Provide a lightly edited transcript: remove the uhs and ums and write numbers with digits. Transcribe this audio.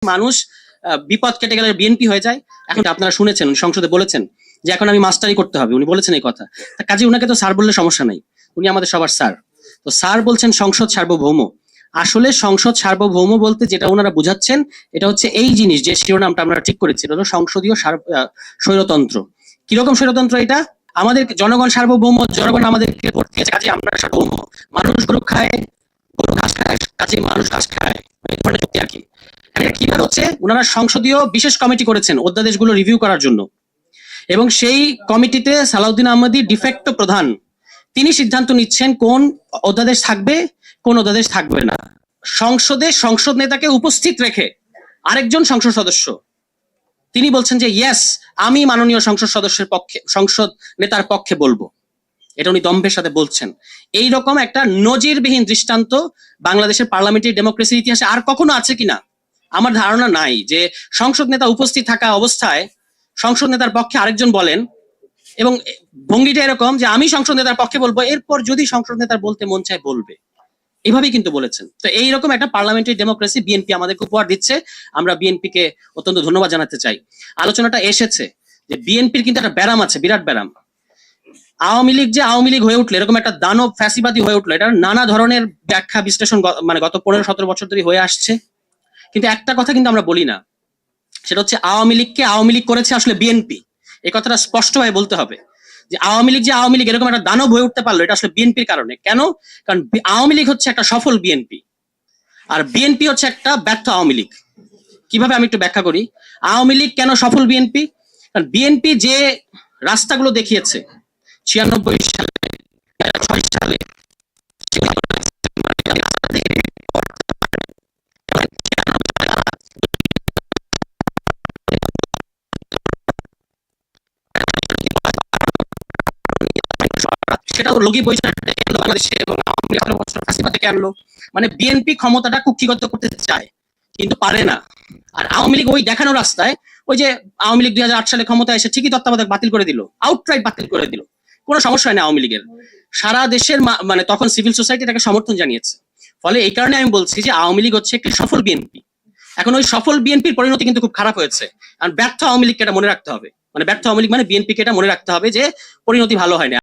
মানুষ বিপদ কেটে গেলে বিএনপি হয়ে যায়। এখন আপনারা শুনেছেন উনি সংসদে বলেছেন যে এখন আমি মাস্টারি করতে হবে, উনি বলেছেন এই কথা। কাজে উনাকে তো স্যার বললে সমস্যা নাই, উনি আমাদের সবার স্যার। তো স্যার বলছেন সংসদ সার্বভৌম। আসলে সংসদ সার্বভৌম বলতে যেটা ওনারা বুঝাচ্ছেন এটা হচ্ছে এই জিনিস, যে শিরোনামটা আমরা ঠিক করেছি এটা হলো সংসদীয় স্বৈরতন্ত্র। কিরকম স্বৈরতন্ত্র এটা? আমাদের জনগণ সার্বভৌম, জনগণ আমাদেরকে ভোট দিয়েছে, কাজে আমরা সার্বভৌম। মানুষ গরু খায়, গরু ঘাস খায়, কাজে মানুষ ঘাস খায়, চুক্তি আর কি। কিভাবে হচ্ছে ওনারা সংসদীয় বিশেষ কমিটি করেছেন অধ্যাদেশগুলো রিভিউ করার জন্য, এবং সেই কমিটিতে সালাউদ্দিন আহমেদী ডিফেক্টো প্রধান। তিনি সিদ্ধান্ত নিচ্ছেন কোন অধ্যাদেশ থাকবে, কোন অধ্যাদেশ থাকবে না। সংসদে সংসদ নেতাকে উপস্থিত রেখে আরেকজন সংসদ সদস্য তিনি বলছেন যে ইয়েস, আমি মাননীয় সংসদ সদস্যের পক্ষে, সংসদ নেতার পক্ষে বলবো। এটা উনি দম্ভের সাথে বলছেন। এই রকম একটা নজিরবিহীন দৃষ্টান্ত বাংলাদেশের পার্লামেন্টারি ডেমোক্রেসির ইতিহাসে আর কখনো আছে কিনা আমার ধারণা নাই, যে সংসদ নেতা উপস্থিত থাকা অবস্থায় সংসদ নেতার পক্ষে আরেকজন বলেন, এবং ভঙ্গিটা এরকম যে আমি সংসদ নেতার পক্ষে বলবো, এরপর যদি সংসদ নেতার বলতে মন চায় বলবে। এভাবেই কিন্তু বলেছেন। তো এইরকম একটা পার্লামেন্টারি ডেমোক্রেসি বিএনপি আমাদেরকে উপহার দিচ্ছে। আমরা বিএনপিকে অত্যন্ত ধন্যবাদ জানাতে চাই। আলোচনাটা এসেছে যে বিএনপির কিন্তু একটা ব্যারাম আছে, বিরাট ব্যারাম। আওয়ামী লীগ যে আওয়ামী লীগ হয়ে উঠলো, এরকম একটা দানব ফ্যাসিবাদী হয়ে উঠলো, এটার নানা ধরনের ব্যাখ্যা বিশ্লেষণ মানে গত 15-17 বছর ধরে হয়ে আসছে। কিন্তু একটা কথা কিন্তু আমরা বলি না, সেটা হচ্ছে আওয়ামী লীগকে আওয়ামী লীগ করেছে আসলে বিএনপি। এই কথাটা স্পষ্টভাবে বলতে হবে যে আওয়ামী লীগ যে আওয়ামী লীগ এরকম একটা দানব হয়ে উঠতে পারলো, এটা আসলে বিএনপির কারণে। কেন? কারণ আওয়ামী লীগ হচ্ছে একটা সফল বিএনপি, আর বিএনপি হচ্ছে একটা ব্যর্থ আওয়ামী লীগ। কিভাবে আমি একটু ব্যাখ্যা করি। আওয়ামী লীগ কেন সফল বিএনপি? কারণ বিএনপি যে রাস্তাগুলো দেখিয়েছে 96 সালে, 6 সালে, সেটা লগি পয়সা বাংলাদেশে এবং ফাঁসিবাদ থেকে আনলো। মানে বিএনপি ক্ষমতাটা কুক্ষিগত করতে চায় কিন্তু পারে না। আর আওয়ামী লীগ ওই দেখানো রাস্তায়, ওই যে আওয়ামী লীগ 2008 সালে ক্ষমতায় এসে ঠিকই তত্ত্বাবধায়ক বাতিল করে দিল, আউটরাইট বাতিল করে দিল, কোনো সমস্যা হয় না আওয়ামী লীগের। সারা দেশের মানে তখন সিভিল সোসাইটি তাকে সমর্থন জানিয়েছে। ফলে এই কারণে আমি বলছি যে আওয়ামী লীগ হচ্ছে একটি সফল বিএনপি। এখন ওই সফল বিএনপির পরিণতি কিন্তু খুব খারাপ হয়েছে। আর ব্যর্থ আওয়ামী লীগকে এটা মনে রাখতে হবে, মানে ব্যর্থ আওয়ামী লীগ মানে বিএনপিকে এটা মনে রাখতে হবে যে পরিণতি ভালো হয় না।